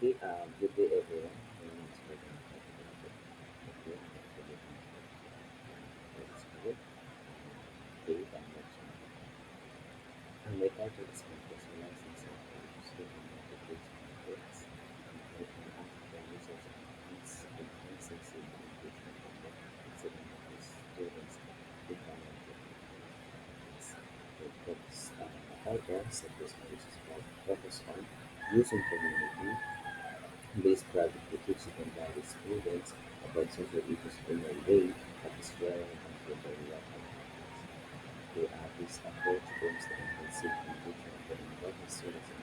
Good day everyone. My name is Megan. Again, Civic. Dave, I'm watching. And my title is Contextualizing Self-Use Student Application Methods and African Research and Enhancing Civic Engagement and Considering the students becoming technical. The title set this focus on using community based project to teach secondary students about social issues in a way that is relevant and for their real life. This approach aims to enhance engagement by involving students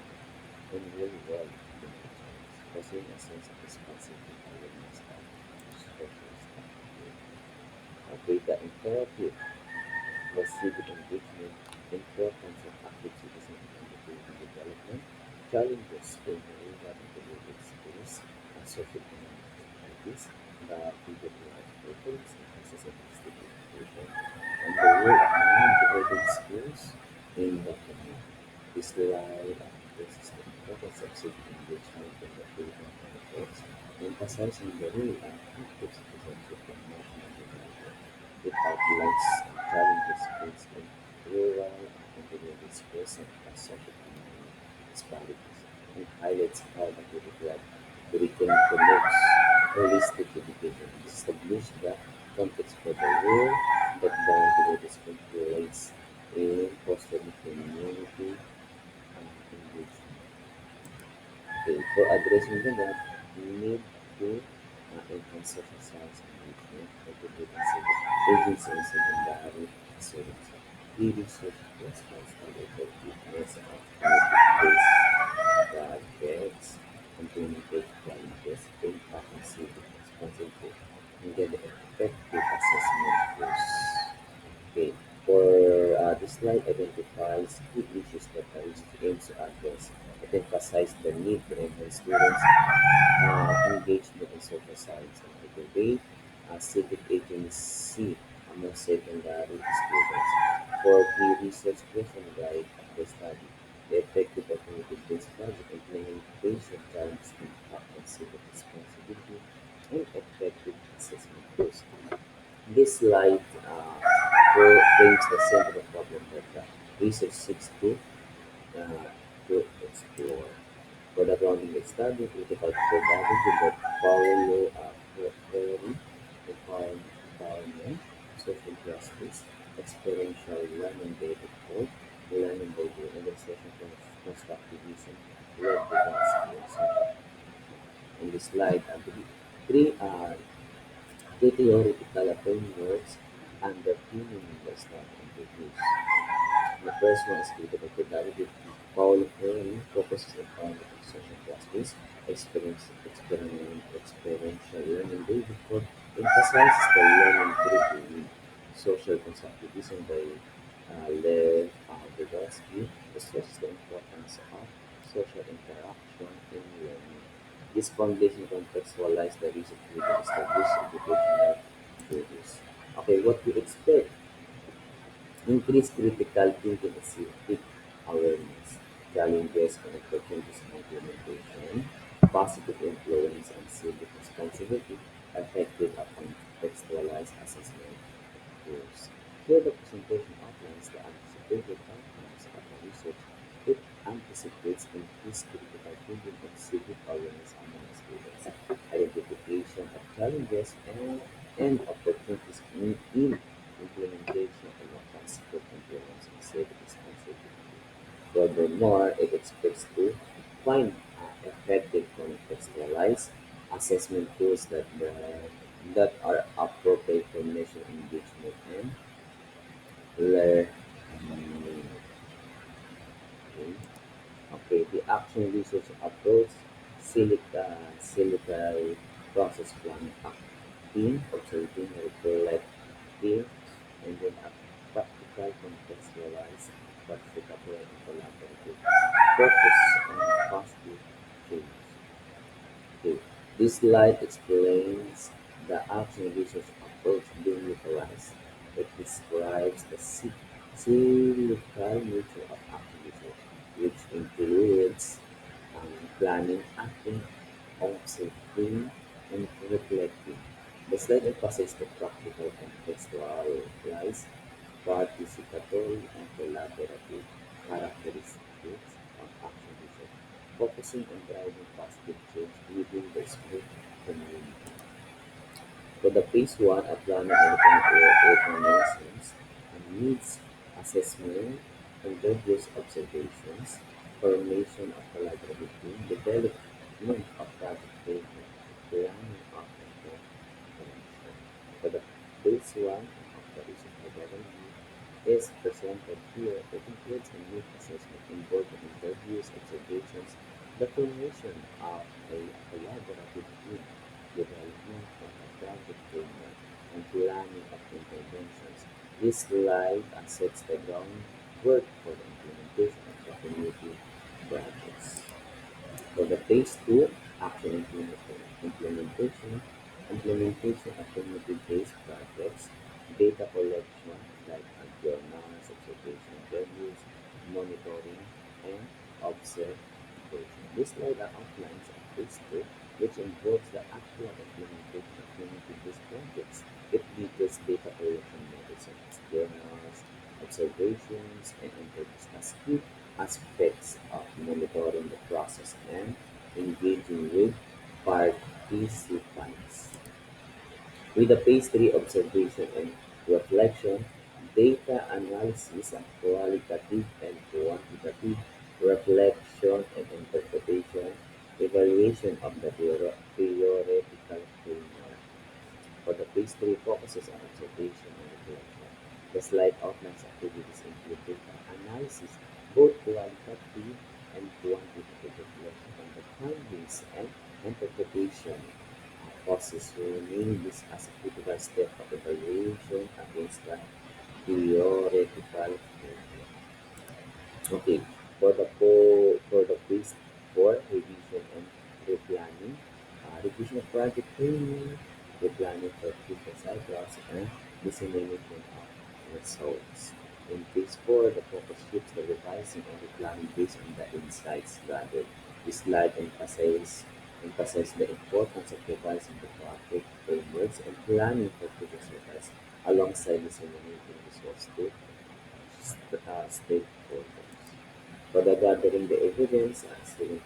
in real-world interactions, fostering a sense of responsibility and awareness of social responsibility. The imperative was civic engagement, importance of active citizen engagement in development, challenges in rural integrated schools, and socio-economic inequalities, the freedom of pupils and accessibility to education, and the role of non-integrated schools in the community. This slide addresses the importance of civic engagement in the Philippine context, emphasizing the role of active citizenship in national development. It outlines challenges faced in rural and integrated schools and socioeconomic disparities, and highlights how the curriculum promotes holistic education and establishes the context for the role that the integrated school plays in fostering community engagement. Okay, for addressing the gap, we need to enhance social science engagement, educating civic agencies and secondary students. Key research response related weakness of community-based projects, implementation challenges, impact on civic responsibility, and get the effective assessment tools. Okay, for this slide identifies key issues that the research aims to address. It emphasizes the need to enhance students' engagement in social science and cultivate a civic agency among secondary students. For key research question guide of the study, the effective of community-based project implementation challenges impact on civic responsibility and effective assessment tools. This slide frames the central problem that the research seeks uh, to explore. For the grounding study, critical pedagogy that Paulo Freire defined empowerment, social justice, experiential learning by default, learning by doing, and then social constructivism, led by skills. In this slide, I believe three two theoretical frameworks underpinning the study introduced. The first one is critical pedagogy. Paul Freire focuses on social justice, experiential learning day before emphasizes the learning through doing. Social constructivism by Lev Vygotsky stresses the importance of social interaction in learning. This foundation contextualizes the research with established educational duties. Okay, what we expect: increased critical thinking and civic awareness, challenges and opportunities in implementation, positive influence and civic responsibility, effective upon contextualized assessment tools. Here the presentation outlines the anticipated outcomes of the research. It anticipates increased critical thinking and civic awareness among students, identification of challenges and opportunities in implementation and a positive influence on civic responsibility. Furthermore, it expects to find effective contextualized assessment tools that are appropriate for measuring engagement and learning. Okay, the action research approach, silica process planning, acting, observing, reflecting, and then a practical contextualized participatory and collaborative focus on positive change. Okay. This slide explains the action research approach being utilized. It describes the cyclical nature of action research, which includes planning, acting, observing, and reflecting. The slide emphasizes the practical contextualized, participatory, and collaborative characteristics of action research, focusing on driving positive change within the school community. For the phase one, a planning and reconnaissance and needs assessment, contiguous observations, formation of collaborative team, development of project framework, planning of intervention. For the phase one of the research methodology is presented here. It includes a need assessment involving interviews, observations, the formation of a collaborative team, development of a project framework, and planning of interventions. This slide sets the groundwork for the implementation of the community projects. For the phase two, action implementation of community-based projects, data collection like journals, observation reviews, monitoring, and observation. This slide outlines a phase two, which involves the actual implementation of community-based projects. It features data collection methods such as journals, observations, and interviews as key aspects of monitoring the process and engaging with participants. With the phase three observation and reflection, data analysis and qualitative and quantitative reflection and interpretation, evaluation of the theoretical framework. For the phase three focuses on observation and reflection. The slide outlines activities include data analysis, both qualitative and quantitative reflection on the findings and interpretation process. Naming this as a critical step of evaluation against the theoretical framework. Okay, for the phase four, revision and replanning, revision of project training, replanning for future cycles, and dissemination of results. In phase four, the focus shifts to revising and replanning based on the insights gathered. This slide emphasizes the importance of revising the project frameworks and planning for future cycles alongside disseminating results to stakeholders. Further gathering the evidence, student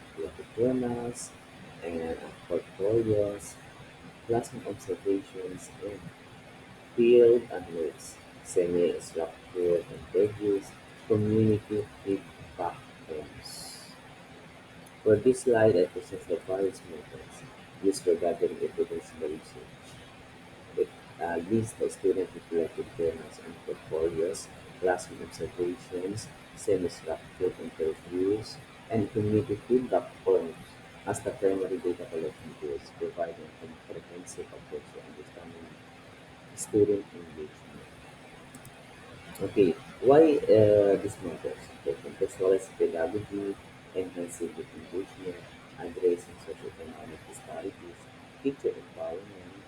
journals, and portfolios, classroom observations, and field and notes, semi-structured interviews, community feedback forms. For this slide, I present the various methods used for gathering evidence in the research. It lists the student reflected journals and portfolios, classroom observations, semi-structured interviews, and community feedback forms as the primary data collection tools, providing a comprehensive approach to understanding student engagement. Okay, why this matters? Okay, contextualize pedagogy, enhancing civic engagement, addressing socioeconomic disparities, teacher empowerment,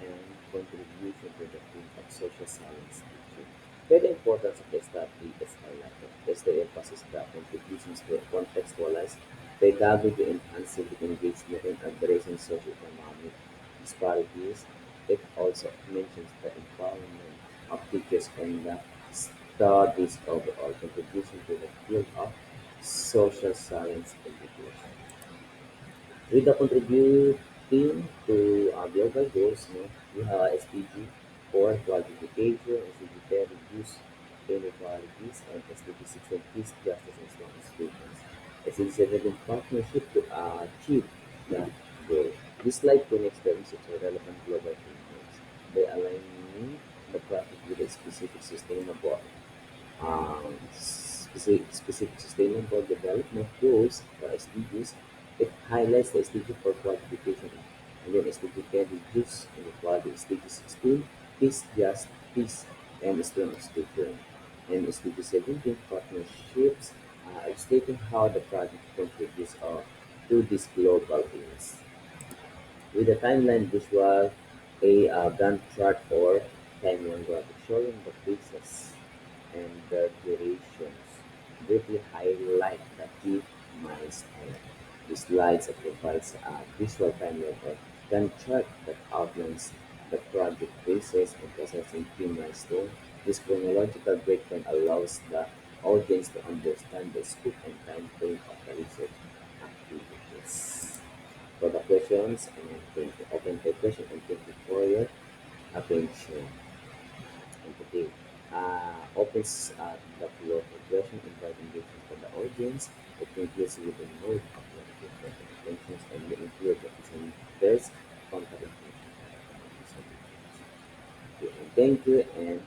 and contribution to the field of social science teaching. Where the importance of the study is highlighted is the emphasis that contributions to contextualize pedagogy, enhance civic engagement, and addressing socioeconomic disparities. It also mentions the empowerment of teachers and the studies overall contribution to the field of social science education. With the contributing to global goals, no, we have SDG for qualification, SDG 10 reduce inequalities, and SDG 16 peace, justice, and strong institutions. SDG 17 partnership to achieve that goal. This slide connects the research to relevant global frameworks by aligning the practice with a specific sustainable specific sustainable development goals or SDGs. It highlights the SDG for qualification and then SDG 10 reduce inequality, SDG 16 peace, just peace, and strong institution. And SDG 17 partnerships stating how the project contributes to these global aims. With a timeline visual, a Gantt chart or timeline graphic showing the phases and the durations briefly highlight the key milestones. The slides provides a visual timeline of Gantt chart that outlines the project phases, emphasizing key milestones. This chronological breakdown allows the audience to understand the scope and time frame of the research activities. For the questions, and I'm going to open the question and thank you for your attention. And today opens the floor for question and engagement for the audience. It includes with the mode of notification intentions and may include the presenters contact information. Okay, and thank you and